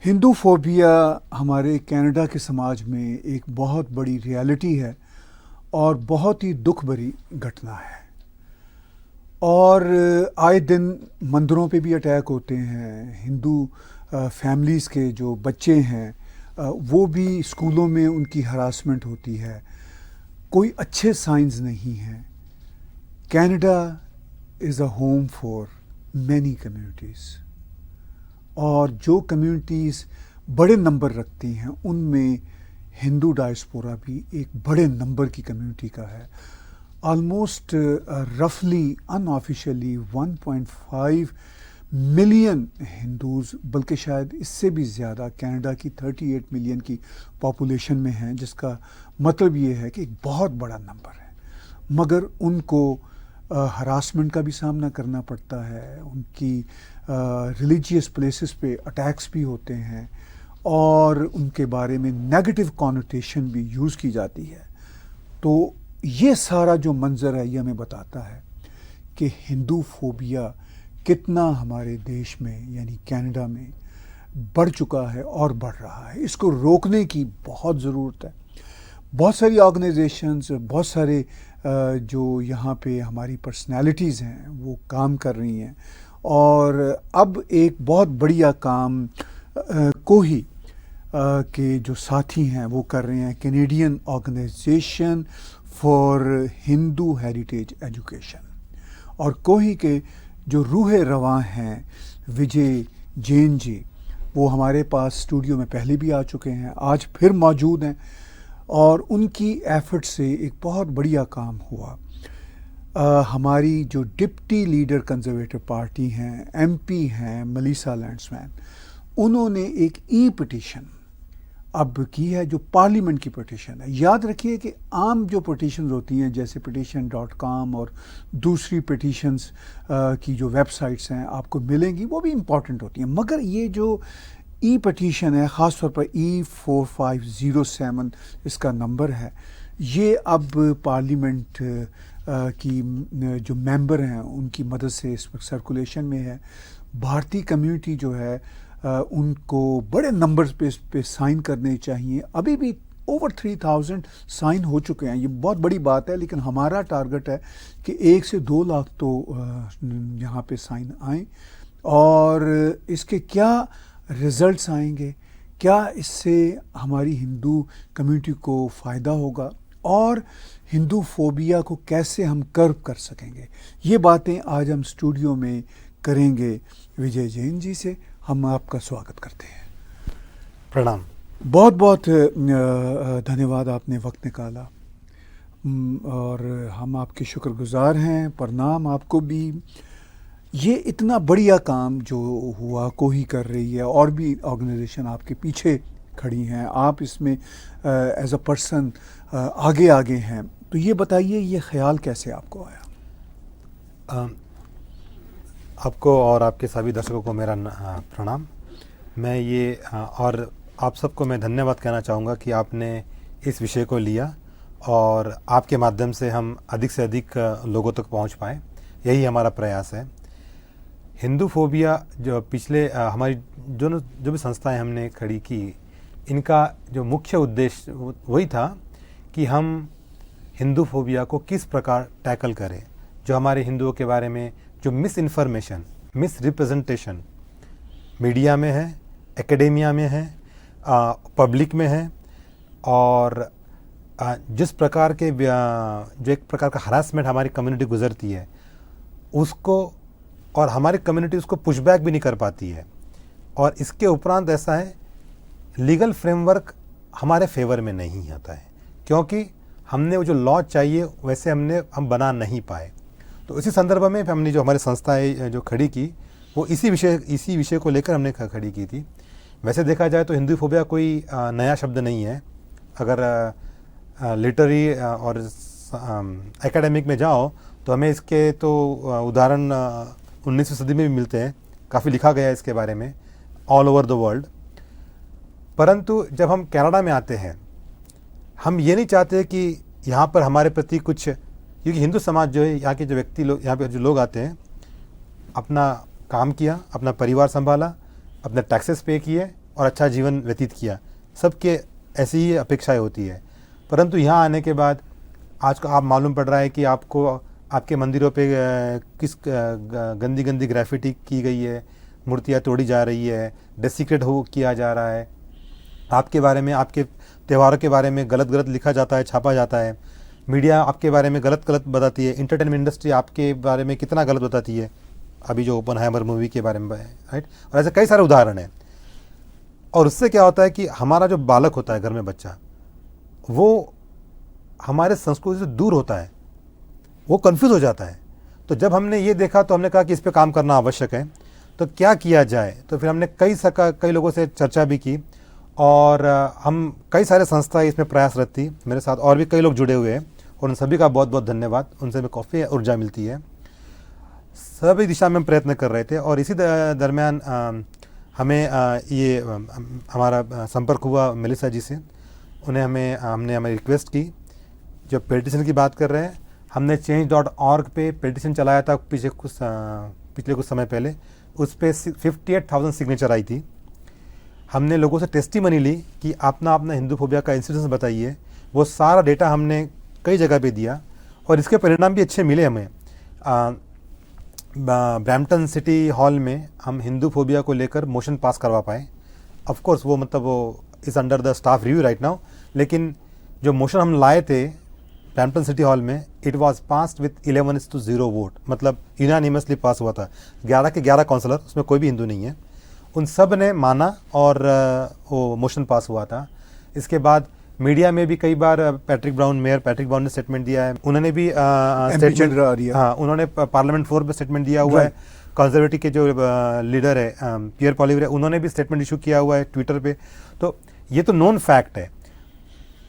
Hindu phobia हमारे Canada के समाज में एक बहुत बड़ी रियलिटी है और बहुत ही दुख भरी घटना है। और आए दिन मंदिरों पे भी अटैक होते हैं। हिंदू फैमिलीज़ के जो बच्चे हैं वो भी स्कूलों में उनकी हरासमेंट होती है। कोई अच्छे साइंस नहीं हैं। Canada is a home for many communities, और जो कम्युनिटीज़ बड़े नंबर रखती हैं उनमें हिंदू डायस्पोरा भी एक बड़े नंबर की कम्युनिटी का है। ऑलमोस्ट रफली अनऑफिशियली 1.5 मिलियन हिंदूज़, बल्कि शायद इससे भी ज़्यादा कनाडा की 38 मिलियन की पॉपुलेशन में हैं, जिसका मतलब ये है कि एक बहुत बड़ा नंबर है। मगर उनको हरासमेंट का भी सामना करना पड़ता है। उनकी रिलीजियस प्लेसेस पे अटैक्स भी होते हैं और उनके बारे में नेगेटिव कॉनोटेशन भी यूज़ की जाती है। तो ये सारा जो मंज़र है ये हमें बताता है कि हिंदू फोबिया कितना हमारे देश में यानी कनाडा में बढ़ चुका है और बढ़ रहा है। इसको रोकने की बहुत ज़रूरत है। बहुत सारी ऑर्गेनाइजेशंस, बहुत सारे जो यहाँ पे हमारी पर्सनालिटीज़ हैं वो काम कर रही हैं। और अब एक बहुत बढ़िया काम कोही के जो साथी हैं वो कर रहे हैं, Canadian organization for Hindu heritage education. और कोही के जो रूह रवां हैं विजय जैन जी, वो हमारे पास स्टूडियो में पहले भी आ चुके हैं, आज फिर मौजूद हैं। और उनकी एफर्ट से एक बहुत बढ़िया काम हुआ। हमारी जो डिप्टी लीडर कंजर्वेटिव पार्टी हैं, एमपी हैं मलीसा लैंड्समैन, उन्होंने एक ई पिटीशन अब की है जो पार्लियामेंट की पिटीशन है। याद रखिए कि आम जो पिटीशन होती हैं जैसे petition.com और दूसरी पिटीशंस की जो वेबसाइट्स हैं आपको मिलेंगी, वो भी इम्पॉर्टेंट होती हैं। मगर ये जो ई पटिशन है, ख़ास तौर पर E4507 इसका नंबर है, ये अब पार्लियामेंट की जो मेंबर हैं उनकी मदद से इस वक्त सर्कुलेशन में है। भारतीय कम्युनिटी जो है उनको बड़े नंबर्स पे साइन करने चाहिए। अभी भी ओवर 3000 साइन हो चुके हैं, ये बहुत बड़ी बात है। लेकिन हमारा टारगेट है कि 1 से 2 लाख तो यहाँ पे साइन आएँ। और इसके क्या रिज़ल्ट्स आएंगे, क्या इससे हमारी हिंदू कम्युनिटी को फ़ायदा होगा और हिंदू फोबिया को कैसे हम कर्व कर सकेंगे, ये बातें आज हम स्टूडियो में करेंगे विजय जैन जी से। हम आपका स्वागत करते हैं। प्रणाम। बहुत बहुत धन्यवाद, आपने वक्त निकाला और हम आपके शुक्रगुजार हैं। प्रणाम आपको भी। ये इतना बढ़िया काम जो हुआ कोही कर रही है और भी ऑर्गेनाइजेशन आपके पीछे खड़ी हैं, आप इसमें एज अ पर्सन आगे आगे हैं। तो ये बताइए, ये ख्याल कैसे आपको आया? आपको और आपके सभी दर्शकों को मेरा प्रणाम। मैं ये और आप सबको मैं धन्यवाद कहना चाहूँगा कि आपने इस विषय को लिया और आपके माध्यम से हम अधिक से अधिक लोगों तक पहुँच पाएँ, यही हमारा प्रयास है। हिंदू फोबिया जो पिछले हमारी जो भी संस्थाएं हमने खड़ी की, इनका जो मुख्य उद्देश्य वही था कि हम हिंदू फोबिया को किस प्रकार टैकल करें। जो हमारे हिंदुओं के बारे में जो miss information, miss representation media में है, एकेडेमिया में है, पब्लिक में है, और जिस प्रकार के जो एक प्रकार का हरासमेंट हमारी कम्युनिटी गुजरती है उसको, और हमारी कम्युनिटी उसको पुशबैक भी नहीं कर पाती है। और इसके उपरांत ऐसा है, लीगल फ्रेमवर्क हमारे फेवर में नहीं आता है, क्योंकि हमने वो जो लॉ चाहिए वैसे हम बना नहीं पाए। तो इसी संदर्भ में हमने जो हमारी संस्थाएं जो खड़ी की वो इसी विषय को लेकर हमने खड़ी की थी। वैसे देखा जाए तो हिंदू फोबिया कोई नया शब्द नहीं है। अगर लिटरेरी और एकेडमिक में जाओ तो हमें इसके तो उदाहरण 19वीं सदी में भी मिलते हैं। काफ़ी लिखा गया है इसके बारे में ऑल ओवर द वर्ल्ड। परंतु जब हम कनाडा में आते हैं, हम ये नहीं चाहते कि यहाँ पर हमारे प्रति कुछ, क्योंकि हिंदू समाज जो है, यहाँ के जो व्यक्ति लोग, यहाँ पे जो लोग आते हैं, अपना काम किया, अपना परिवार संभाला, अपने टैक्सेस पे किए, और अच्छा जीवन व्यतीत किया। सबके ऐसी ही अपेक्षाएं होती है। परंतु यहाँ आने के बाद आज को आप मालूम पड़ रहा है कि आपको आपके मंदिरों पे किस गंदी गंदी ग्राफिटी की गई है, मूर्तियाँ तोड़ी जा रही है, डेसिक्रेट हो किया जा रहा है, आपके बारे में, आपके त्योहारों के बारे में गलत गलत लिखा जाता है, छापा जाता है, मीडिया आपके बारे में गलत गलत बताती है, इंटरटेनमेंट इंडस्ट्री आपके बारे में कितना गलत बताती है, अभी जो ओपनहाइमर मूवी के बारे में है, राइट। और ऐसे कई सारे उदाहरण हैं। और उससे क्या होता है कि हमारा जो बालक होता है घर में, बच्चा, वो हमारे संस्कृति से दूर होता है, वो कंफ्यूज हो जाता है। तो जब हमने ये देखा तो हमने कहा कि इस पे काम करना आवश्यक है, तो क्या किया जाए। तो फिर हमने कई लोगों से चर्चा भी की और हम कई सारे संस्थाएं इसमें प्रयासरत थी। मेरे साथ और भी कई लोग जुड़े हुए हैं और उन सभी का बहुत बहुत धन्यवाद। उनसे हमें काफ़ी ऊर्जा मिलती है। सभी दिशा में हम प्रयत्न कर रहे थे और इसी दरमियान हमें हमारा संपर्क हुआ मेलिसा जी से। हमने हमें रिक्वेस्ट की, जो पेटिशन की बात कर रहे हैं, हमने change.org पे पेटिशन चलाया था पिछले कुछ समय पहले। उस पर 58,000 सिग्नेचर आई थी। हमने लोगों से टेस्टिमनी ली कि अपना हिंदू फोबिया का इंसिडेंस बताइए। वो सारा डेटा हमने कई जगह पे दिया और इसके परिणाम भी अच्छे मिले हमें। ब्रैम्पटन सिटी हॉल में हम हिंदू फोबिया को लेकर मोशन पास करवा पाए। ऑफ कोर्स वो is under the staff review right now, लेकिन जो मोशन हम लाए थे ब्रैम्पटन सिटी हॉल में, it was passed with 11-0 vote, मतलब यूनानिमसली पास हुआ था। 11 के 11 काउंसलर, उसमें कोई भी हिंदू नहीं है, उन सब ने माना और वो मोशन पास हुआ था। इसके बाद मीडिया में भी कई बार मेयर पैट्रिक ब्राउन ने स्टेटमेंट दिया है। उन्होंने भी उन्होंने पार्लियामेंट फ्लोर पे स्टेटमेंट दिया हुआ है। कंजर्वेटिव के जो लीडर है पियर पॉलिवर, उन्होंने भी स्टेटमेंट इशू किया हुआ है ट्विटर पे। तो ये तो नोन फैक्ट है,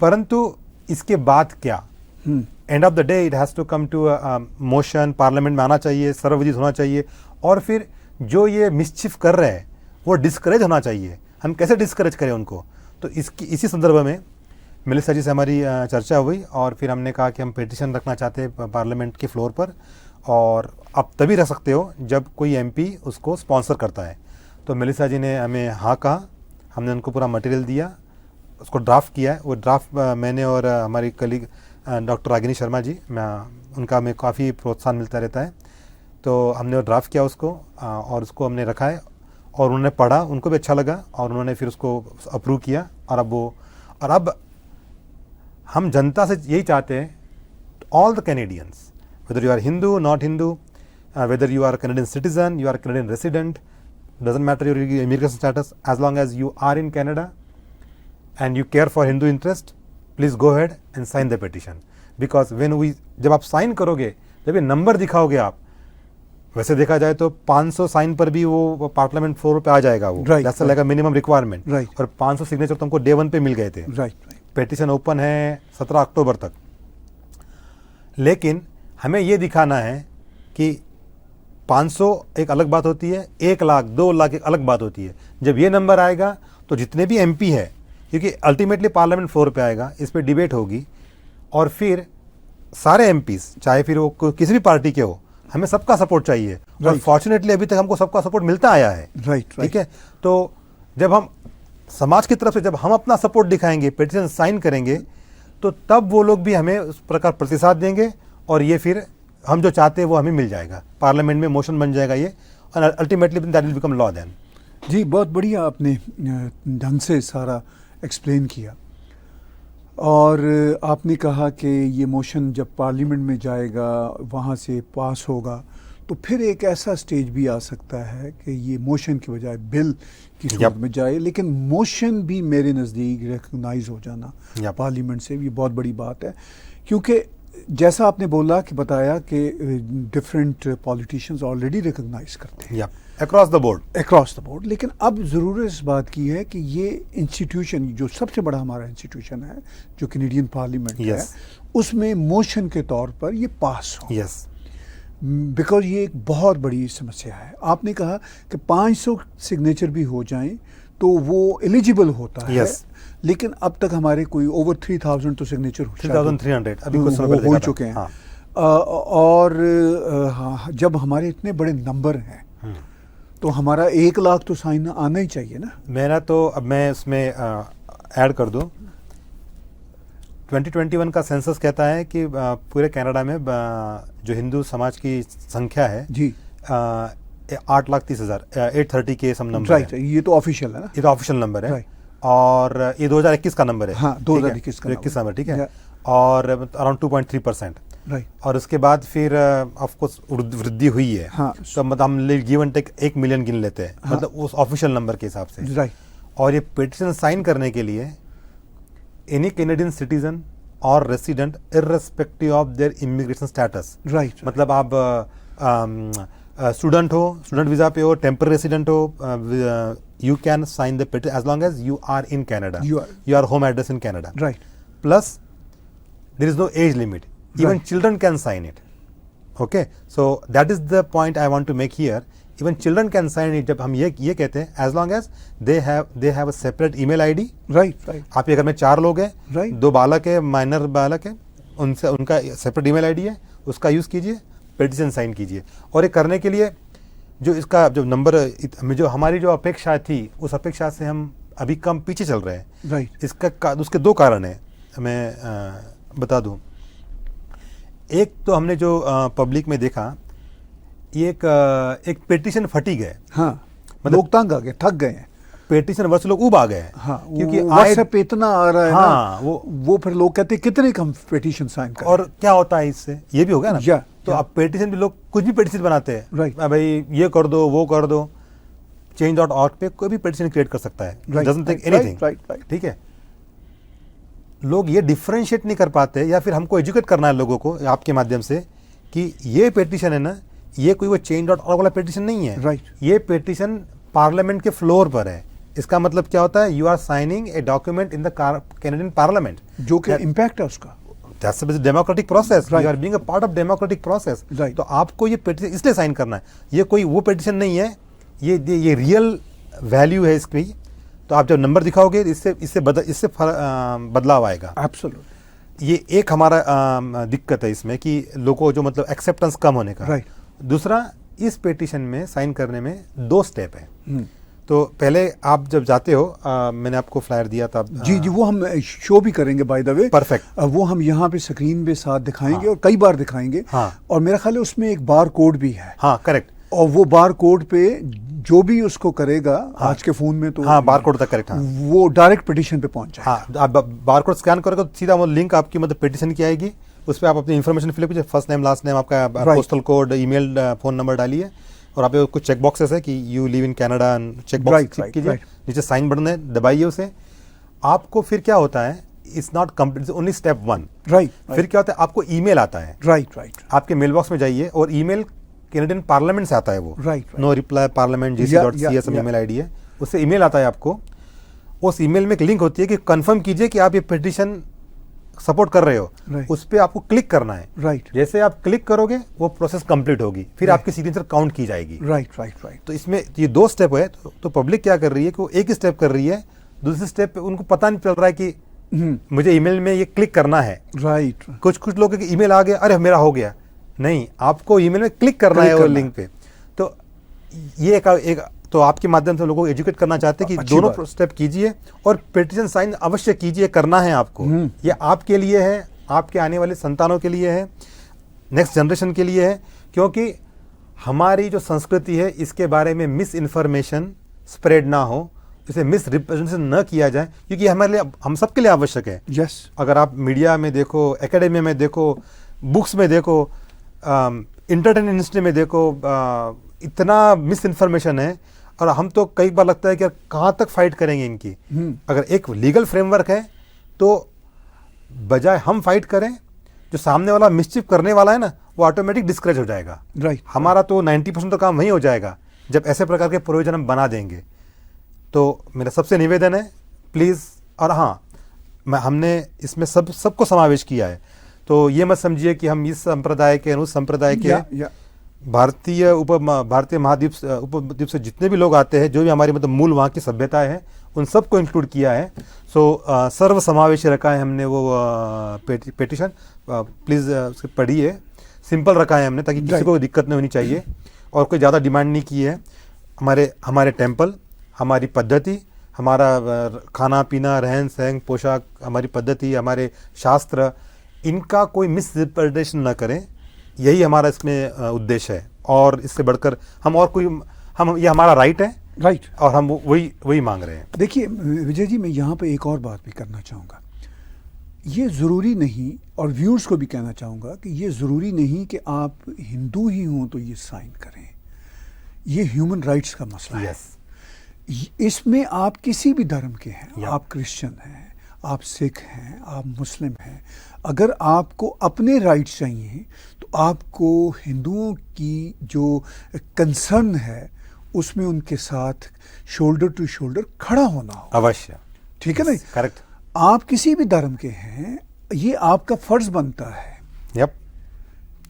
परंतु इसके बाद क्या? End of the day it has to come to motion, parliament में आना चाहिए, सर्वविदित होना चाहिए, और फिर जो ये मिसचिफ कर रहे हैं वो डिस्करेज होना चाहिए। हम कैसे डिस्करेज करें उनको? तो इसी संदर्भ में मेलिसा जी से हमारी चर्चा हुई और फिर हमने कहा कि हम पिटीशन रखना चाहते हैं पार्लियामेंट के फ्लोर पर, और आप तभी रख सकते हो जब कोई एमपी उसको स्पॉन्सर करता है। तो मेलिसा जी ने हमें हाँ कहा, हमने उनको पूरा मटेरियल दिया, उसको ड्राफ्ट किया है। वो ड्राफ्ट मैंने और हमारी कलीग डॉक्टर रागिनी शर्मा जी, उनका हमें काफ़ी प्रोत्साहन मिलता रहता है। तो हमने वो ड्राफ्ट किया उसको और उसको हमने रखा है और उन्होंने पढ़ा, उनको भी अच्छा लगा और उन्होंने फिर उसको अप्रूव किया। और अब हम जनता से यही चाहते हैं, all the Canadians, whether you are Hindu, not Hindu, whether you are Canadian citizen, you are Canadian resident, doesn't matter your immigration status, as long as you are in Canada and you care for Hindu interest, please go ahead and sign the petition. Because जब आप sign करोगे, जब ये number दिखाओगे आप, वैसे देखा जाए तो 500 साइन पर भी वो पार्लियामेंट फ्लोर पे आ जाएगा वो, that's like a minimum requirement. और 500 सिग्नेचर तुमको डे 1 पे मिल गए थे। पेटिशन ओपन है 17 अक्टूबर तक। लेकिन हमें ये दिखाना है कि 500 एक अलग बात होती है, 1 लाख 2 लाख एक अलग बात होती है। जब ये नंबर आएगा तो जितने भी एमपी है, क्योंकि अल्टीमेटली पार्लियामेंट फ्लोर पे आएगा, इस पर डिबेट होगी और फिर सारे एमपीज, चाहे फिर वो किसी भी पार्टी के हो, हमें सबका सपोर्ट चाहिए। और फॉर्चुनेटली अभी तक हमको सबका सपोर्ट मिलता आया है। ठीक है, तो जब हम समाज की तरफ से जब हम अपना सपोर्ट दिखाएंगे, पिटीशन साइन करेंगे, तो तब वो लोग भी हमें उस प्रकार प्रतिसाद देंगे और ये फिर हम जो चाहते हैं वो हमें मिल जाएगा। पार्लियामेंट में मोशन बन जाएगा ये, और ultimately that will become law then. जी, बहुत बढ़िया आपने ढंग से सारा एक्सप्लेन किया। और आपने कहा कि ये मोशन जब पार्लियामेंट में जाएगा, वहाँ से पास होगा, तो फिर एक ऐसा स्टेज भी आ सकता है कि ये मोशन की बजाय बिल की सूरत में जाए। लेकिन मोशन भी मेरे नज़दीक रिकग्नाइज हो जाना पार्लियामेंट से, ये बहुत बड़ी बात है। क्योंकि जैसा आपने बोला कि बताया कि डिफरेंट पॉलिटिशियंस ऑलरेडी रिकग्नाइज करते हैं अक्रॉस द बोर्ड। लेकिन अब ज़रूरत इस बात की है कि ये इंस्टीट्यूशन, जो सबसे बड़ा हमारा इंस्टीट्यूशन है, जो कैनेडियन पार्लियामेंट है, उसमें मोशन के तौर पर ये पास हो। बिकॉज ये एक बहुत बड़ी समस्या है। आपने कहा कि 500 सिग्नेचर भी हो जाएं तो वो एलिजिबल होता है। लेकिन अब तक हमारे कोई ओवर 3000 तो सिग्नेचर 3300 अभी कुछ समय हो चुके हैं। और जब हमारे इतने बड़े नंबर हैं तो हमारा 1 लाख तो साइन आना ही चाहिए ना। मेरा तो अब मैं इसमें ऐड कर दूं, 2021 का सेंसस कहता है कि पूरे कनाडा में जो हिंदू समाज की संख्या है जी 8,30,000 830 के सम नंबर राइट, है। ये तो ऑफिशियल है ना। ये तो ऑफिशियल नंबर है राइट। और ये 2021 का नंबर है। हाँ, 2021 का 21 नंबर, ठीक है। Yeah. और अराउंड 2.3%। राइट। और उसके बाद फिर ऑफकोर्स वृद्धि हुई है। हाँ। तो मतलब हम गिव एंड टेक 1 मिलियन गिन लेते हैं, हाँ। मतलब उस ऑफिशियल नंबर के हिसाब से। राइट। और ये पिटिशन साइन करने के लिए एनी कैनेडियन सिटीजन और resident irrespective of their immigration status, right, मतलब आप स्टूडेंट हो, स्टूडेंट वीजा पे हो, टेम्पररी रेसिडेंट हो, you can sign the petition as long as you are in Canada, you are home address in Canada. Right. Plus there is no age limit, even Right. Children can sign it. Okay, so that is the point I want to make here, even children can sign it. जब हम ये कहते हैं as long as they have a separate email ID. Right. Right. आपके घर में 4 लोग हैं, Right. 2 बालक है, माइनर बालक है, उनसे उनका सेपरेट ईमेल आईडी है, उसका यूज़ कीजिए, पिटिशन साइन कीजिए। और ये करने के लिए जो इसका जो नंबर जो हमारी जो अपेक्षा थी, उस अपेक्षा से हम अभी कम पीछे चल रहे हैं। राइट। उसके 2 कारण हैं, मैं बता दूं। एक तो हमने जो पब्लिक में देखा, ये एक पिटिशन फटीग है। हाँ, मतलब लोग तंग आ गए, थक गए हैं। पिटिशन वर्ष लोग उब आ गए हैं। हाँ, क्योंकि व्हाट्सएप इतना आ रहा है हाँ, ना, वो फिर लोग कहते हैं कितने कम पिटीशन साइन करें। और क्या होता है इससे, ये भी हो गया ना। या, तो या। अब पिटिशन भी लोग कुछ भी पिटिशन बनाते हैं। Right. भाई ये कर दो, वो कर दो। change.org पे कोई भी पिटिशन क्रिएट कर सकता है, Right. doesn't take Right, anything। right, right. ठीक है, लोग ये डिफरेंशिएट नहीं कर पाते, या फिर हमको एजुकेट करना है लोगों को आपके माध्यम से कि ये पिटिशन है ना, ये कोई वो change.org वाला पिटिशन नहीं है। Right. ये पिटिशन पार्लियामेंट के फ्लोर पर है। इसका मतलब क्या होता है, you are signing a document in the Canadian parliament, जो कि इम्पैक्ट है उसका। That's a democratic process. Right. You are being a part of democratic process. Right. तो आपको ये पिटिशन इसलिए साइन करना है। ये कोई वो पिटिशन नहीं है, ये रियल वैल्यू है इसकी। तो आप जब नंबर दिखाओगे, इससे बदलाव आएगा। एब्सोल्यूट। ये एक हमारा दिक्कत है इसमें कि लोगों जो मतलब एक्सेप्टेंस कम होने का। Right. दूसरा, इस पिटिशन में साइन करने में 2 स्टेप है। तो पहले आप जब जाते हो, मैंने आपको फ्लायर दिया था। जी जी, वो हम शो भी करेंगे बाय द वे। Perfect. वो हम यहाँ पे स्क्रीन पे साथ दिखाएंगे। हाँ। और कई बार दिखाएंगे। हाँ। और मेरा ख्याल है उसमें एक बार कोड भी है। हाँ, करेक्ट। और वो बार कोड पे जो भी उसको करेगा, हाँ। आज के फोन में तो हाँ, बार कोड तक करेक्ट। हाँ, वो डायरेक्ट पिटिशन पे पहुंच जाएगा। हाँ, आप बार कोड स्कैन करोगे तो सीधा वो लिंक आपकी मतलब पिटिशन की आएगी। उस पर आप अपनी इन्फॉर्मेशन फिलअप कीजिए, फर्स्ट नेम, लास्ट नेम, आपका postal code, email, phone number डालिए। और आप पे कुछ चेक बॉक्सेस है कि you live in Canada, check box click कीजिए। नीचे साइन बटन है, दबाइए उसे। आपको फिर क्या होता है, it's not complete, only step 1। Right. फिर क्या होता है, आपको ईमेल आता है। राइट। राइट। आपके मेल बॉक्स में जाइए, और ईमेल कैनेडियन पार्लियामेंट से आता है वो। Right. No reply parliament gc.cs email ID है, उससे ईमेल आता है आपको। उस ईमेल में एक लिंक होती है कि कंफर्म कीजिए कि आप ये पिटिशन सपोर्ट कर रहे हो। Right. उस पर आपको क्लिक करना है। राइट। जैसे आप क्लिक करोगे, वो प्रोसेस कंप्लीट होगी, फिर Right. आपकी सिग्नेचर काउंट की जाएगी। राइट। राइट। राइट। तो इसमें ये 2 स्टेप है। तो पब्लिक क्या कर रही है कि वो एक ही स्टेप कर रही है, दूसरे स्टेप पे उनको पता नहीं चल रहा है कि मुझे ईमेल में ये क्लिक करना है। राइट। कुछ लोगों के ईमेल आ गया, अरे मेरा हो गया। नहीं, आपको ईमेल में क्लिक करना है वो लिंक पे। तो ये एक तो आपके माध्यम से लोगों को एजुकेट करना चाहते हैं कि दोनों स्टेप कीजिए और पिटिशन साइन अवश्य कीजिए, करना है आपको। ये आपके लिए है, आपके आने वाले संतानों के लिए है, नेक्स्ट जनरेशन के लिए है। क्योंकि हमारी जो संस्कृति है, इसके बारे में मिस इन्फॉर्मेशन स्प्रेड ना हो, इसे मिस रिप्रेजेंटेशन न किया जाए, क्योंकि हमारे लिए, हम सबके लिए आवश्यक है। यस। अगर आप मीडिया में देखो, एकेडमी में देखो, बुक्स में देखो, इंटरटेनमेंट इंडस्ट्री में देखो, इतना मिस इन्फॉर्मेशन है। और हम तो कई बार लगता है कि कहाँ तक फाइट करेंगे इनकी। अगर एक लीगल फ्रेमवर्क है, तो बजाय हम फाइट करें, जो सामने वाला मिसचिफ करने वाला है ना, वो ऑटोमेटिक डिस्करेज हो जाएगा। राइट। हमारा तो 90% तो काम वही हो जाएगा जब ऐसे प्रकार के प्रोविजन हम बना देंगे। तो मेरा सबसे निवेदन है, प्लीज़। और हाँ, हमने इसमें सबको समावेश किया है। तो ये मत समझिए कि हम इस संप्रदाय के, उस संप्रदाय के, भारतीय महाद्वीप उपद्वीप से जितने भी लोग आते हैं, जो भी हमारी मतलब मूल वहाँ की सभ्यताएं हैं, उन सबको इंक्लूड किया है। सो सर्व समावेशी रखा है हमने वो पिटिशन। प्लीज़ उसको पढ़िए, सिंपल रखा है हमने, ताकि किसी को दिक्कत नहीं होनी चाहिए, और कोई ज़्यादा डिमांड नहीं की है। हमारे हमारे टेम्पल, हमारी पद्धति, हमारा खाना पीना, रहन सहन, पोशाक, हमारी पद्धति, हमारे शास्त्र, इनका कोई मिसरिप्रेजेंटेशन न करें, यही हमारा इसमें उद्देश्य है। और इससे बढ़कर हम और कोई हम ये हमारा राइट है, राइट। और हम वही मांग रहे हैं। देखिए विजय जी, मैं यहाँ पे एक और बात भी करना चाहूँगा। ये ज़रूरी नहीं, और व्यूअर्स को भी कहना चाहूँगा कि ये ज़रूरी नहीं कि आप हिंदू ही हों तो ये साइन करें। ये ह्यूमन राइट्स का मसला है। इसमें आप किसी भी धर्म के हैं, आप क्रिश्चियन हैं, आप सिख हैं, आप मुस्लिम हैं, अगर आपको अपने राइट्स चाहिए तो आपको हिंदुओं की जो कंसर्न है उसमें उनके साथ शोल्डर टू शोल्डर खड़ा होना हो। अवश्य। ठीक है ना? करेक्ट। आप किसी भी धर्म के हैं, ये आपका फर्ज बनता है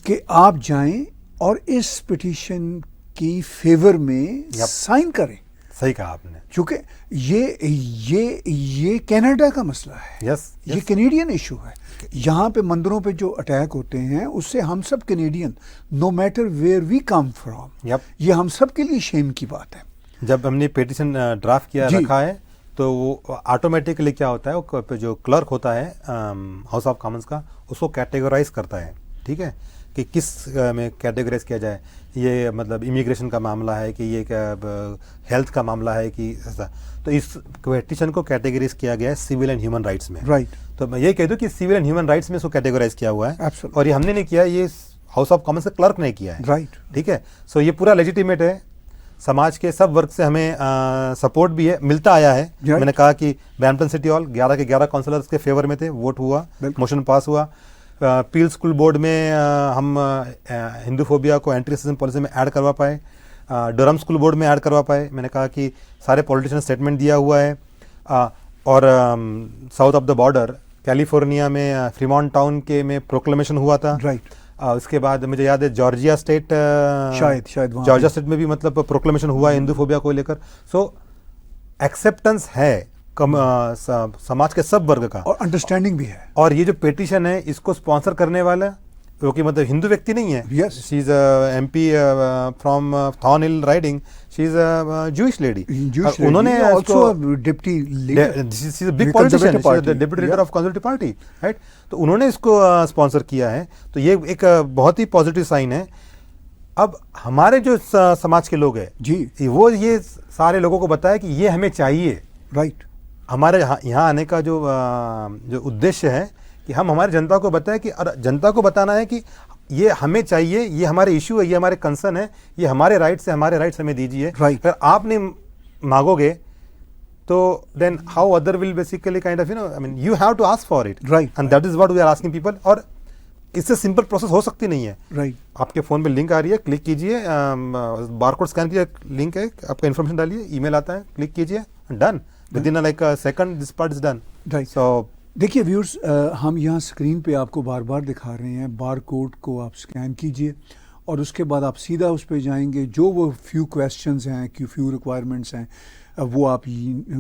कि आप जाएं और इस पिटीशन की फेवर में साइन करें। सही कहा आपने। क्योंकि ये कनाडा का मसला है। ये कैनेडियन इशू है। यहाँ पे मंदिरों पे जो अटैक होते हैं उससे हम सब Canadian, no matter where we come from, ये हम सब के लिए शेम की बात है। जब हमने पिटीशन ड्राफ्ट किया रखा है तो वो ऑटोमेटिकली क्या होता है, वो जो क्लर्क होता है हाउस ऑफ कॉमन्स का, उसको कैटेगराइज करता है। ठीक है, कि किस में कैटेगराइज किया जाए। ये मतलब इमिग्रेशन का मामला है कि ये हेल्थ का मामला है कि ऐसा। तो इस पिटीशन को कैटेगराइज किया गया है सिविल एंड ह्यूमन राइट्स में। राइट। तो मैं ये कह दूं कि सिविल एंड ह्यूमन राइट्स में इसको कैटेगराइज किया हुआ है। Absolutely. और ये हमने नहीं किया, ये हाउस ऑफ कॉमन्स के क्लर्क ने किया है। राइट। ठीक है, सो ये पूरा लेजिटिमेट है। समाज के सब वर्ग से हमें सपोर्ट भी है, मिलता आया है। मैंने कहा कि ब्रैम्पटन सिटी हॉल 11 के 11 काउंसलर्स के फेवर में थे, वोट हुआ, मोशन पास हुआ। पील स्कूल बोर्ड में हम हिंदू फोबिया को एंटी रेसिज्म पॉलिसी में ऐड करवा पाए, डरहम स्कूल बोर्ड में ऐड करवा पाए। मैंने कहा कि सारे पॉलिटिशियन स्टेटमेंट दिया हुआ है। और south of the border California में फ्रीमॉन्ट टाउन के में प्रोक्लेमेशन हुआ था। राइट। उसके बाद मुझे याद है जॉर्जिया स्टेट, शायद जॉर्जिया स्टेट में भी मतलब प्रोक्लेमेशन हुआ है हिंदू फोबिया को लेकर। सो एक्सेप्टेंस है समाज के सब वर्ग का, और अंडरस्टैंडिंग भी है। और ये जो पिटीशन है इसको स्पॉन्सर करने वाला क्योंकि मतलब हिंदू व्यक्ति नहीं है। Yes. She is MP from Thornhill riding, she is Jewish lady. उन्होंने deputy big politician, deputy leader of Conservative Party, right. तो उन्होंने इसको स्पॉन्सर किया है। तो ये एक बहुत ही पॉजिटिव साइन है। अब हमारे जो समाज के लोग हैं जी, वो ये सारे लोगों को बताया कि ये हमें चाहिए। राइट। हमारे यहाँ आने का जो उद्देश्य है कि हम हमारी जनता को बताएं कि जनता को बताना है कि ये हमें चाहिए, ये हमारे इशू है, ये हमारे कंसर्न है, ये हमारे राइट्स है, हमारे राइट्स हमें दीजिए। राइट। अगर आप नहीं मांगोगे तो then how other will basically kind of I mean you have to ask for it. Right. And that is what we are asking people. और इससे सिंपल प्रोसेस हो सकती नहीं है। राइट। आपके फोन पे लिंक आ रही है, क्लिक कीजिए, बारकोड स्कैन कीजिए, लिंक है, आपका इन्फॉर्मेशन डालिए, ईमेल आता है, क्लिक कीजिए, done. Within like a second this part is done. Right. So देखिए व्यूअर्स, हम यहाँ स्क्रीन पे आपको बार बार दिखा रहे हैं, बार कोड को आप स्कैन कीजिए और उसके बाद आप सीधा उस पर जाएंगे। जो वो फ्यू क्वेश्चंस हैं, फ्यू रिक्वायरमेंट्स हैं, वो आप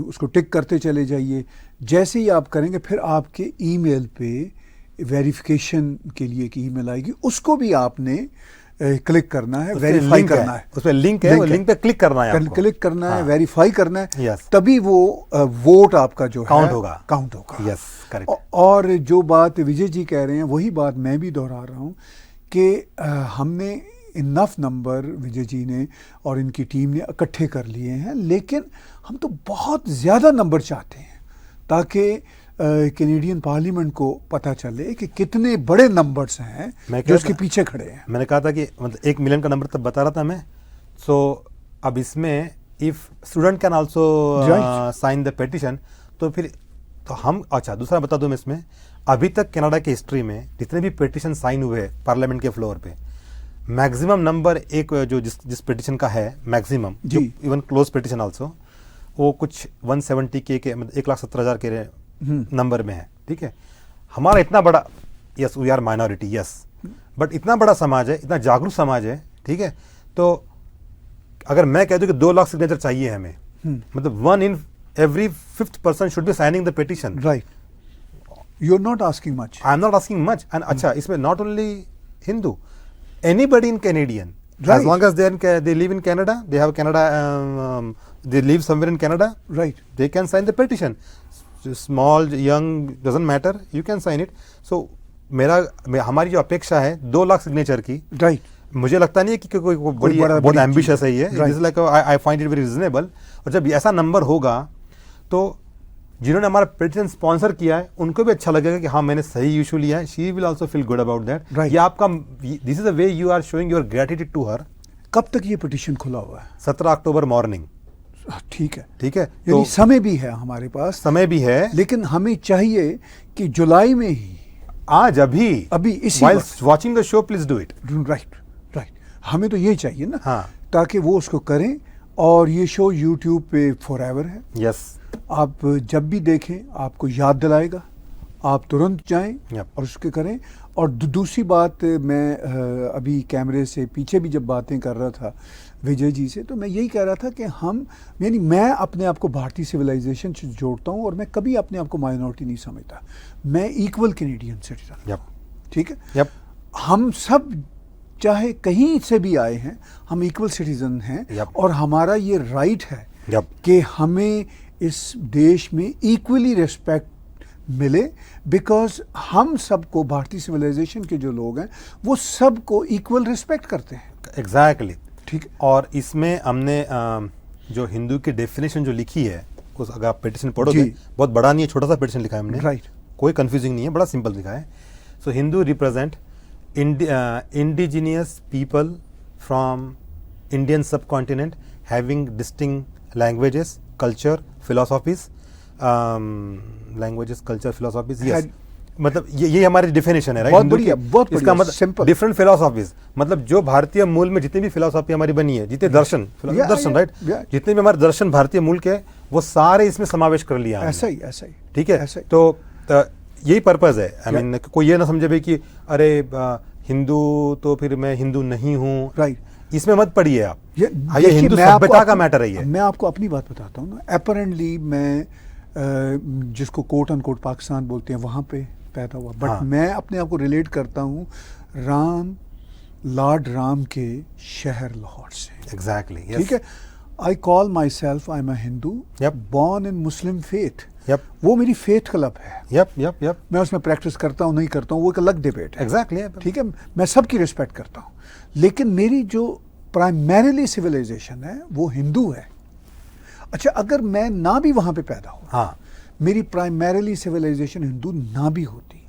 उसको टिक करते चले जाइए। जैसे ही आप करेंगे फिर आपके ईमेल पे वेरिफिकेशन के लिए की ईमेल आएगी, उसको भी आपने क्लिक करना है, वेरीफाई करना है। उसमें लिंक है, वो लिंक पे क्लिक करना है, क्लिक करना है, वेरीफाई करना है। Yes. तभी वो वोट आपका जो काउंट है होगा। काउंट होगा। Yes, correct. और जो बात विजय जी कह रहे हैं वही बात मैं भी दोहरा रहा हूँ कि हमने इनफ नंबर विजय जी ने और इनकी टीम ने इकट्ठे कर लिए हैं, लेकिन हम तो बहुत ज़्यादा नंबर चाहते हैं ताकि कैनेडियन पार्लियामेंट को पता चले कि कितने बड़े नंबर्स हैं जो उसके पीछे खड़े हैं। मैंने कहा था कि मतलब 1 मिलियन का नंबर तब बता रहा था मैं। सो अब इसमें if student can also sign the petition, तो फिर तो हम अच्छा दूसरा बता दूं मैं इसमें, अभी तक कनाडा की हिस्ट्री में जितने भी पिटीशन साइन हुए पार्लियामेंट के फ्लोर पे, मैक्सिमम नंबर एक जो जिस पिटीशन का है maximum, even close petition also, वो कुछ 170 के मतलब 1,70,000 के नंबर में है। ठीक है, हमारा इतना बड़ा, yes we are minority, yes, but इतना बड़ा समाज है, इतना जागरूक समाज है। ठीक है, तो अगर मैं कह दूं कि 2 लाख सिग्नेचर चाहिए हमें, मतलब 1 in every 5th person should be signing the petition. Right. You're not asking much. I'm not asking much. And अच्छा, इसमें not only Hindu, anybody in Canadian, Right. As long as they live in Canada, they have Canada, they live somewhere in Canada, Right. they can sign the petition. Small, young, doesn't matter, you can sign it. So हमारी जो अपेक्षा है 2 lakh signature की, Right. मुझे लगता नहीं है कि कोई बड़ी बहुत एम्बिशियस है ये. This like I find it very reasonable. और जब ऐसा नंबर होगा तो जिन्होंने हमारा पिटीशन स्पॉन्सर किया है उनको भी अच्छा लगेगा कि हाँ मैंने सही इशू लिया है. She will also feel good about that. ये आपका, this is the way you are showing your gratitude to her. कब तक ये पिटीशन खुला हुआ है? 17 अक्टूबर मॉर्निंग. ठीक है. ठीक है, तो समय भी है हमारे पास, समय भी है, लेकिन हमें चाहिए कि जुलाई में ही, आज अभी इसी watching the show please do it. Right. हमें तो ये चाहिए ना. हाँ. ताकि वो उसको करें. और ये शो यूट्यूब पे फॉरएवर है. यस. आप जब भी देखें आपको याद दिलाएगा, आप तुरंत जाएं Yep. और उसके करें. और दूसरी बात, मैं अभी कैमरे से पीछे भी जब बातें कर रहा था विजय जी से, तो मैं यही कह रहा था कि यानी मैं अपने आप को भारतीय सिविलाइजेशन से जोड़ता हूँ और मैं कभी अपने आप को माइनॉरिटी नहीं समझता. मैं इक्वल कैनेडियन सिटीजन. Yep. ठीक है. Yep. हम सब चाहे कहीं से भी आए हैं, हम इक्वल सिटीजन हैं. Yep. और हमारा ये राइट है Yep. कि हमें इस देश में इक्वली रिस्पेक्ट मिले, बिकॉज हम सबको, भारतीय सिविलाइजेशन के जो लोग हैं वो सबको इक्वल रिस्पेक्ट करते हैं. एग्जैक्टली. ठीक है. और इसमें हमने जो हिंदू की डेफिनेशन जो लिखी है, उस अगर आप पिटीशन पढ़ोगे, बहुत बड़ा नहीं है, छोटा सा पिटीशन लिखा है हमने. राइट. कोई कंफ्यूजिंग नहीं है, बड़ा सिंपल लिखा है. So Hindu represent indigenous people from Indian subcontinent having distinct languages, culture, philosophies, languages, culture, philosophies. Yes, मतलब ये हमारी डिफिनेशन है, राइट? बहुत बढ़िया, बहुत बढ़िया. इसका मतलब डिफरेंट फिलोसॉफीज, मतलब जो भारतीय मूल में जितनी भी फिलोसॉफी हमारी बनी है, जितने दर्शन, राइट, जितने भी हमारे दर्शन भारतीय मूल के, वो सारे इसमें समावेश कर लिया. ऐसा ही. ठीक है. तो यही पर्पज है. आई मीन कोई ये ना समझे भाई कि अरे हिंदू तो फिर मैं हिंदू नहीं हूँ. राइट. इसमें मत पढ़िए आप. ये हिंदू सभ्यता का मैटर है ये. मैं आपको अपनी बात बताता हूँ ना. अपरेंटली मैं जिसको कोट अनकोट पाकिस्तान बोलते हैं वहाँ पे पैदा हुआ, बट मैं अपने आप को रिलेट करता हूँ लॉर्ड राम के शहर लाहौर से. एग्जैक्टली. ठीक है. I call my self, I am a Hindu, born in Muslim faith. वो मेरी फेथ क्लब है. यप. मैं उसमें प्रैक्टिस करता हूँ नहीं करता हूँ वो एक अलग डिबेट है. एग्जैक्टली. ठीक है. मैं सबकी रिस्पेक्ट करता हूँ, लेकिन मेरी जो प्राइमरीली सिविलाइजेशन है वो हिंदू है. अच्छा, अगर मैं ना भी वहां पे पैदा हूँ, हाँ, मेरी प्राइमरीली सिविलाइजेशन हिंदू ना भी होती,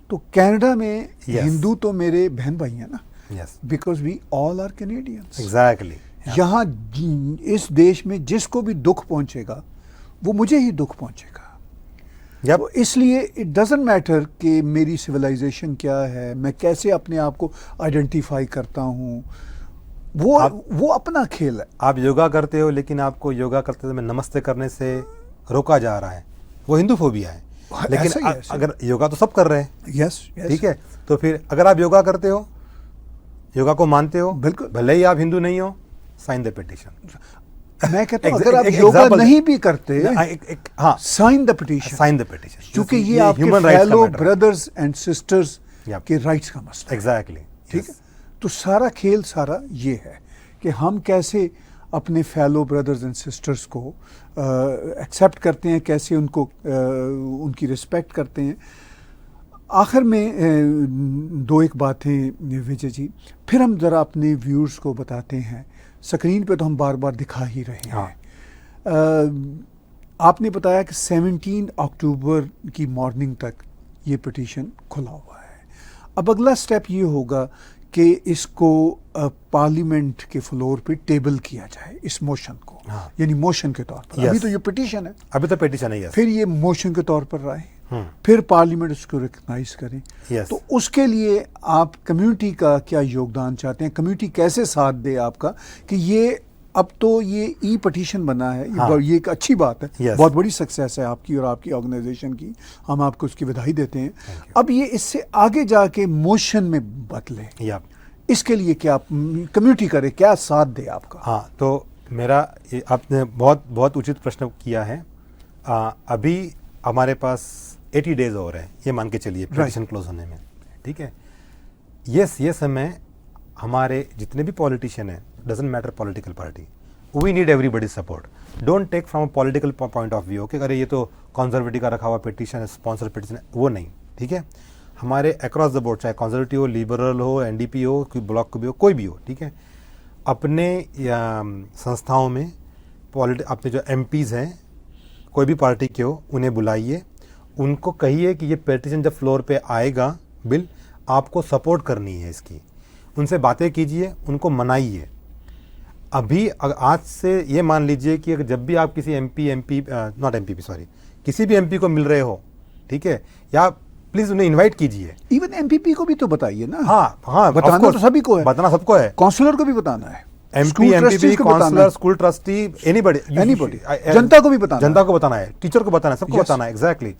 तो कनाडा में हिंदू तो मेरे बहन भाई हैं ना. Yes. Because we all are Canadians. Exactly. यहाँ इस देश में जिसको भी दुख पहुंचेगा वो मुझे ही दुख पहुंचेगा. तो इसलिए इट डजंट मैटर कि मेरी सिविलाइजेशन क्या है, मैं कैसे अपने आप को आइडेंटिफाई करता हूँ, वो अपना खेल है. आप योगा करते हो, लेकिन आपको योगा करते समय नमस्ते करने से रोका जा रहा है, वो हिंदू फोबिया है. लेकिन अगर योगा तो सब कर रहे हैं. यस. ठीक है. तो फिर अगर आप योगा करते हो, योगा को मानते हो, बिल्कुल, भले ही आप हिंदू नहीं हो, साइन द पिटीशन. मैं कहता हूं अगर आप योगा नहीं भी करते, हाँ, sign the petition. Sign the petition, क्योंकि ये आपके फेलो ब्रदर्स एंड सिस्टर्स के राइट्स का मसला. एग्जैक्टली. ठीक है. तो सारा खेल सारा ये है कि हम कैसे अपने फेलो ब्रदर्स एंड सिस्टर्स को एक्सेप्ट करते हैं, कैसे उनको उनकी रिस्पेक्ट करते हैं. आखिर में 2-1 बातें विजय जी, फिर हम ज़रा अपने व्यूअर्स को बताते हैं. स्क्रीन पे तो हम बार बार दिखा ही रहे हैं. आपने बताया कि 17 अक्टूबर की मॉर्निंग तक ये पिटीशन खुला हुआ है. अब अगला स्टेप ये होगा कि इसको पार्लियामेंट के फ्लोर पे टेबल किया जाए इस मोशन को. यानी मोशन के तौर पर. अभी तो ये पिटीशन है. अभी तो पिटीशन है. फिर ये मोशन के तौर पर आए, फिर पार्लियामेंट उसको रिकग्नाइज करें. तो उसके लिए आप कम्युनिटी का क्या योगदान चाहते हैं? कम्युनिटी कैसे साथ दे आपका कि ये अब तो ये ई पटिशन बना है. ये एक अच्छी बात है. बहुत बड़ी सक्सेस है आपकी और आपकी ऑर्गेनाइजेशन की. हम आपको उसकी बधाई देते हैं. अब ये इससे आगे जाके मोशन में बदले, इसके लिए क्या कम्युनिटी करे, क्या साथ दे आपका? हाँ, तो मेरा आपने बहुत उचित प्रश्न किया है. अभी हमारे पास 80 डेज और है, ये मान के चलिए पिटीशन क्लोज होने में. ठीक है. ये समय हमारे जितने भी पॉलिटिशियन हैं, doesn't matter political party, we need everybody support. Don't take from a political point of view कि अरे ये तो कंजर्वेटिव का रखा हुआ पिटिशन है, स्पॉन्सर पिटिशन है, वो नहीं, ठीक है। हमारे अक्रॉस द बोर्ड, चाहे कंजर्वेटिव हो, लिबरल हो, एनडीपी हो, कोई ब्लॉक को भी हो, कोई भी हो, ठीक है, अपने संस्थाओं में अपने जो एमपीज़ हैं कोई भी पार्टी के हो, उन्हें बुलाइए, उनको कहिए कि ये पिटिशन जब फ्लोर पे आएगा बिल, आपको सपोर्ट करनी है इसकी, उनसे बातें कीजिए, उनको मनाइए। अभी आज से ये मान लीजिए कि अगर जब भी आप किसी किसी भी एमपी को मिल रहे हो, ठीक है, या प्लीज उन्हें इनवाइट कीजिए। इवन एमपीपी को भी तो बताइए ना। हाँ, बताना तो सभी को है, बताना सबको है, काउंसलर को भी बताना है, MP, MPP, councillor, school trustee, anybody, जनता को भी बताना है, टीचर को बताना है, सबको बताना है, एग्जैक्टली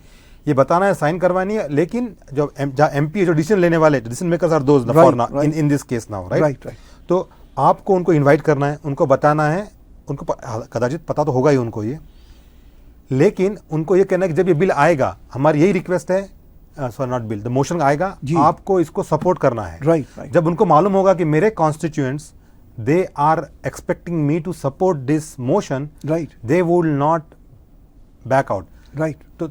ये बताना है, साइन करवानी है। लेकिन जब एमपी जो डिसीजन लेने वाले, decision makers are those for now in this case now, right. तो आपको उनको इनवाइट करना है, उनको बताना है, उनको कदाचित पता तो होगा ही उनको ये, लेकिन उनको ये कहना है कि जब ये बिल आएगा, हमारी यही रिक्वेस्ट है, sorry not bill, the motion आएगा, आपको इसको सपोर्ट करना है। राइट। जब उनको मालूम होगा कि मेरे constituents they are expecting me to support this motion, right, they would not back out, right. तो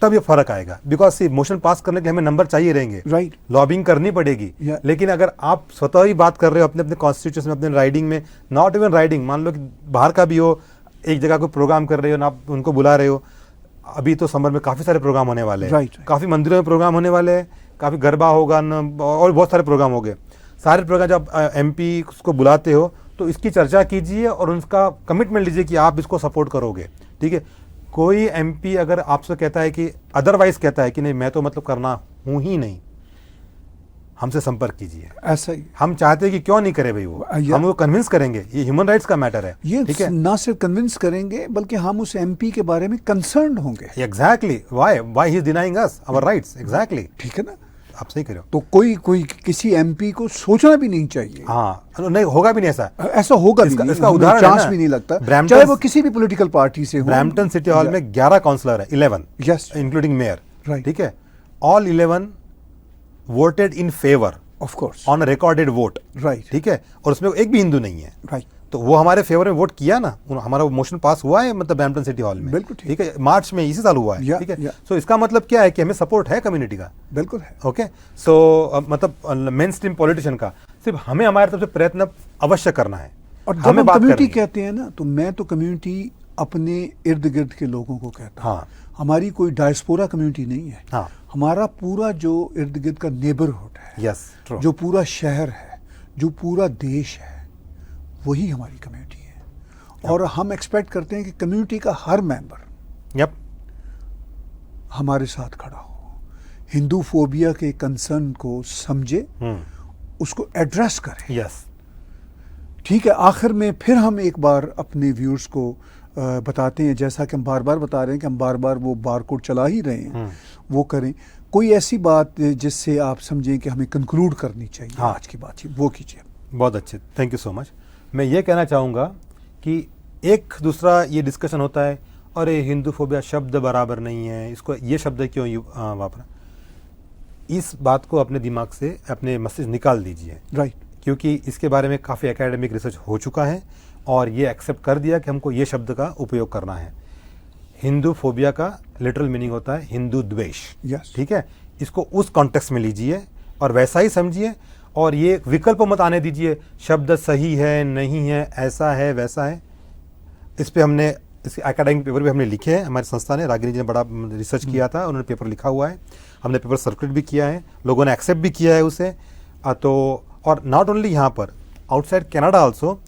तब ये फर्क आएगा, बिकॉज सी मोशन पास करने के लिए हमें नंबर चाहिए रहेंगे, राइट, लॉबिंग करनी पड़ेगी। लेकिन अगर आप स्वतः ही बात कर रहे हो अपने अपने कॉन्स्टिट्यूशन में, अपने राइडिंग में, नॉट इवन राइडिंग, मान लो कि बाहर का भी हो, एक जगह को प्रोग्राम कर रहे हो ना, आप उनको बुला रहे हो, अभी तो समर में काफ़ी सारे प्रोग्राम होने वाले हैं, काफ़ी मंदिरों में प्रोग्राम होने वाले हैं, काफ़ी गरबा होगा और बहुत सारे प्रोग्राम हो गए। सारे प्रोग्राम जब एमपी को बुलाते हो तो इसकी चर्चा कीजिए और उनका कमिटमेंट लीजिए कि आप इसको सपोर्ट करोगे, ठीक है। कोई एमपी अगर आपसे कहता है कि अदरवाइज कहता है कि नहीं मैं तो मतलब करना हूं ही नहीं, हमसे संपर्क कीजिए। ऐसा ही हम चाहते हैं कि क्यों नहीं करे भाई वो, हम वो कन्विंस करेंगे, ये ह्यूमन राइट्स का मैटर है, ये ठीक है। ना सिर्फ कन्विंस करेंगे बल्कि हम उस एमपी के बारे में कंसर्न्ड होंगे। Exactly, why he is denying us our rights, exactly, ठीक है ना, आप सही करो। तो कोई किसी एमपी को सोचना भी नहीं चाहिए। हाँ, नहीं होगा भी नहीं ऐसा होगा भी नहीं, इसका उदाहरण चांस भी नहीं लगता, चाहे वो किसी भी पॉलिटिकल पार्टी से हो। ब्रैम्पटन सिटी हॉल में 11 काउंसलर है, 11, यस, इंक्लूडिंग मेयर, राइट, ठीक है। All 11 voted in favour, of course, on recorded vote, right, ठीक है, और उसमें एक भी हिंदू नहीं है, राइट। तो वो हमारे फेवर में वोट किया ना, हमारा मोशन पास हुआ है, मतलब ब्रैम्पटन सिटी हॉल में, बिल्कुल ठीक है, मार्च में इसी साल हुआ है, ठीक है। सो इसका मतलब क्या है कि हमें सपोर्ट है कम्युनिटी का, बिल्कुल है, ओके। सो मतलब मेन स्ट्रीम पॉलिटिशियन का, सिर्फ हमें हमारे तरफ से प्रयत्न अवश्य करना है। और जब हम कम्युनिटी कहते हैं ना, तो मैं तो कम्युनिटी अपने इर्द गिर्द के लोगों को कहता हूँ। हाँ, हमारी कोई डायस्पोरा कम्युनिटी नहीं है, हाँ, हमारा पूरा जो इर्द गिर्द का नेबरहुड है, यस, ट्रू, जो पूरा शहर है, जो पूरा देश है, वही हमारी कम्युनिटी है। और हम एक्सपेक्ट करते हैं कि कम्युनिटी का हर मेंबर यप हमारे साथ खड़ा हो, हिंदू फोबिया के कंसर्न को समझे, उसको एड्रेस करे। यस, ठीक है। आखिर में फिर हम एक बार अपने व्यूअर्स को बताते हैं, जैसा कि हम बार बार बता रहे हैं कि हम बार बार वो बारकोड चला ही रहे हैं, वो करें। कोई ऐसी बात जिससे आप समझें कि हमें कंक्लूड करनी चाहिए, हाँ, आज की बातचीत, वो कीजिए। बहुत अच्छे, थैंक यू सो मच। मैं ये कहना चाहूँगा कि एक दूसरा ये डिस्कशन होता है, अरे हिंदू फोबिया शब्द बराबर नहीं है, इसको ये शब्द क्यों वापरा, इस बात को अपने दिमाग से, अपने मस्तिष्क निकाल दीजिए, राइट, क्योंकि इसके बारे में काफ़ी एकेडमिक रिसर्च हो चुका है और ये एक्सेप्ट कर दिया कि हमको ये शब्द का उपयोग करना है। हिंदू फोबिया का लिटरल मीनिंग होता है हिंदू द्वेष, यस, ठीक है। इसको उस कॉन्टेक्स्ट में लीजिए और वैसा ही समझिए, और ये विकल्प मत आने दीजिए, शब्द सही है नहीं है, ऐसा है वैसा है। इस पे हमने इस एकेडमिक पेपर भी हमने लिखे हैं, हमारी संस्था ने, रागिनी जी ने बड़ा रिसर्च किया था, उन्होंने पेपर लिखा हुआ है, हमने पेपर सर्कुलेट भी किया है, लोगों ने एक्सेप्ट भी किया है उसे। तो और नॉट ओनली यहाँ पर, आउटसाइड कनाडा आल्सो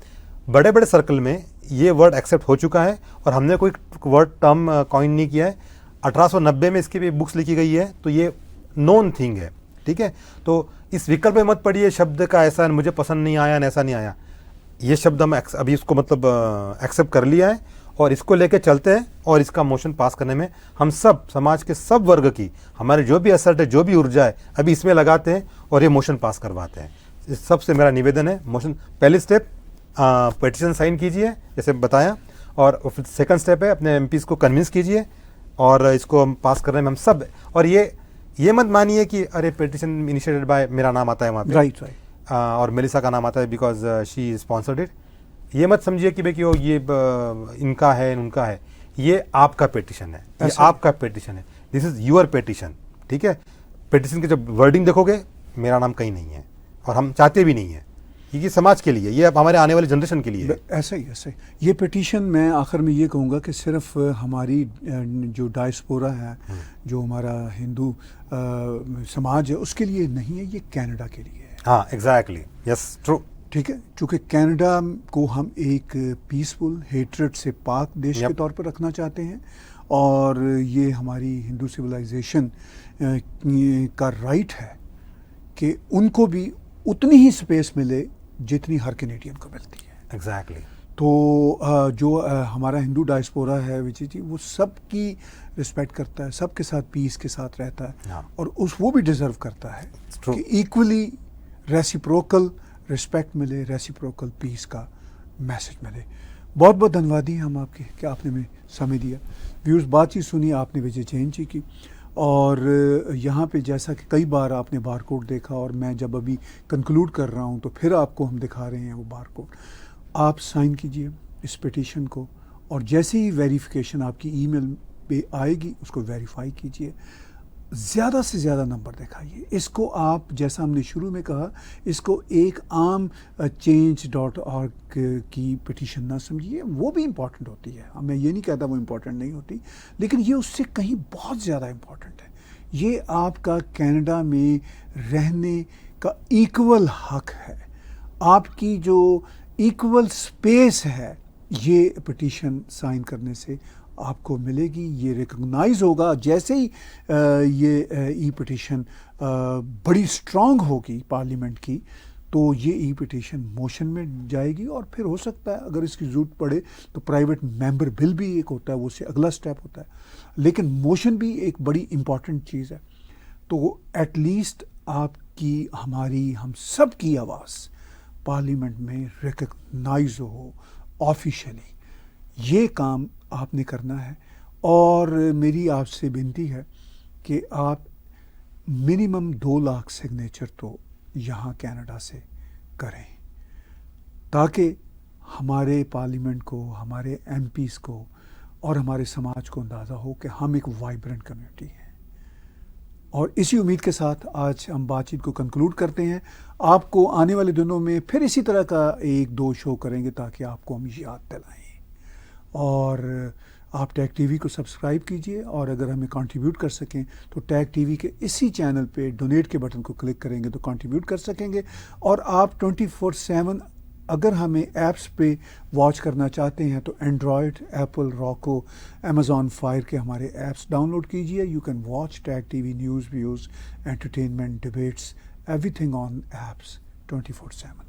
बड़े बड़े सर्कल में ये वर्ड एक्सेप्ट हो चुका है, और हमने कोई वर्ड टर्म कॉइन नहीं किया है। 1890 में इसकी भी बुक्स लिखी गई है, तो ये नोन थिंग है, ठीक है। तो इस विकल्प में मत पढ़िए शब्द का ऐसा मुझे पसंद नहीं आया, ऐसा नहीं आया। ये शब्द हम अभी इसको मतलब एक्सेप्ट कर लिया है और इसको लेके चलते हैं, और इसका मोशन पास करने में हम सब, समाज के सब वर्ग की, हमारे जो भी असर है, जो भी ऊर्जा है, अभी इसमें लगाते हैं और ये मोशन पास करवाते हैं। इस सबसे मेरा निवेदन है, मोशन पहली स्टेप पिटीशन साइन कीजिए जैसे बताया, और सेकंड स्टेप है अपने एमपीज़ को कन्विंस कीजिए और इसको हम पास करने में हम सब, और ये मत मानिए कि अरे पिटीशन इनिशिएटेड बाय मेरा नाम आता है वहाँ पे, राइट, राइट, और मेलिसा का नाम आता है बिकॉज शी स्पॉन्सर्ड इट। ये मत समझिए कि भाई कि ये इनका है उनका है, ये आपका पेटिशन है, ये आपका पेटिशन है, दिस इज योर पेटिशन, ठीक है। पेटिशन के जब वर्डिंग देखोगे मेरा नाम कहीं नहीं है और हम चाहते भी नहीं है, ये समाज के लिए, ये अब हमारे आने वाले जनरेशन के लिए है। ऐसा ही ये पिटीशन मैं आखिर में ये कहूँगा कि सिर्फ हमारी जो डायस्पोरा है, जो हमारा हिंदू समाज है उसके लिए नहीं है, ये कनाडा के लिए है। हाँ एग्जैक्टली, यस ट्रू, ठीक है। चूँकि कनाडा को हम एक पीसफुल, हेट्रेड से पाक देश के तौर पर रखना चाहते हैं और ये हमारी हिंदू सिविलाइजेशन का राइट है कि उनको भी उतनी ही स्पेस मिले जितनी हर कैनेडियन को मिलती है। एग्जैक्टली। तो जो हमारा हिंदू डायस्पोरा है विजय जी, वो सबकी रिस्पेक्ट करता है, सबके साथ पीस के साथ रहता है और वो भी डिजर्व करता है कि इक्वली रेसिप्रोकल रिस्पेक्ट मिले, रेसिप्रोकल पीस का मैसेज मिले। बहुत बहुत धन्यवादी हम आपके कि आपने हमें समय दिया। व्यूज़ बातचीत सुनी आपने विजय जैन जी की, और यहाँ पे जैसा कि कई बार आपने बारकोड देखा और मैं जब अभी कंक्लूड कर रहा हूँ तो फिर आपको हम दिखा रहे हैं वो बारकोड। आप साइन कीजिए इस पिटीशन को और जैसे ही वेरिफिकेशन आपकी ईमेल पे आएगी उसको वेरीफाई कीजिए। ज़्यादा से ज़्यादा नंबर दिखाइए इसको। आप जैसा हमने शुरू में कहा, इसको एक आम change.org की पिटीशन ना समझिए, वो भी इम्पॉर्टेंट होती है, मैं ये नहीं कहता वो इम्पॉर्टेंट नहीं होती, लेकिन ये उससे कहीं बहुत ज़्यादा इम्पॉर्टेंट है। ये आपका कनाडा में रहने का इक्वल हक है, आपकी जो इक्वल स्पेस है, ये पिटीशन साइन करने से आपको मिलेगी। ये रिकॉग्नाइज होगा जैसे ही ये ई पिटीशन बड़ी स्ट्रांग होगी पार्लियामेंट की, तो ये ई पिटीशन मोशन में जाएगी और फिर हो सकता है अगर इसकी ज़रूरत पड़े तो प्राइवेट मेंबर बिल भी एक होता है, वो उससे अगला स्टेप होता है, लेकिन मोशन भी एक बड़ी इम्पॉर्टेंट चीज़ है। तो एटलीस्ट आपकी, हमारी, हम सब की आवाज़ पार्लियामेंट में रिकॉग्नाइज हो ऑफिशियली, ये काम आपने करना है। और मेरी आपसे विनती है कि आप मिनिमम 2 लाख सिग्नेचर तो यहाँ कनाडा से करें, ताकि हमारे पार्लियामेंट को, हमारे एमपीज़ को और हमारे समाज को अंदाज़ा हो कि हम एक वाइब्रेंट कम्युनिटी हैं। और इसी उम्मीद के साथ आज हम बातचीत को कंक्लूड करते हैं। आपको आने वाले दिनों में फिर इसी तरह का 1-2 शो करेंगे ताकि आपको हम याद दिलाएं। और आप टैग टीवी को सब्सक्राइब कीजिए और अगर हमें कंट्रीब्यूट कर सकें तो टैग टीवी के इसी चैनल पे डोनेट के बटन को क्लिक करेंगे तो कंट्रीब्यूट कर सकेंगे। और आप 24/7 अगर हमें ऐप्स पे वॉच करना चाहते हैं तो Android, Apple, Roku, Amazon fire के हमारे ऐप्स डाउनलोड कीजिए। You can watch tag TV news, views, entertainment, debates, everything on apps 24/7।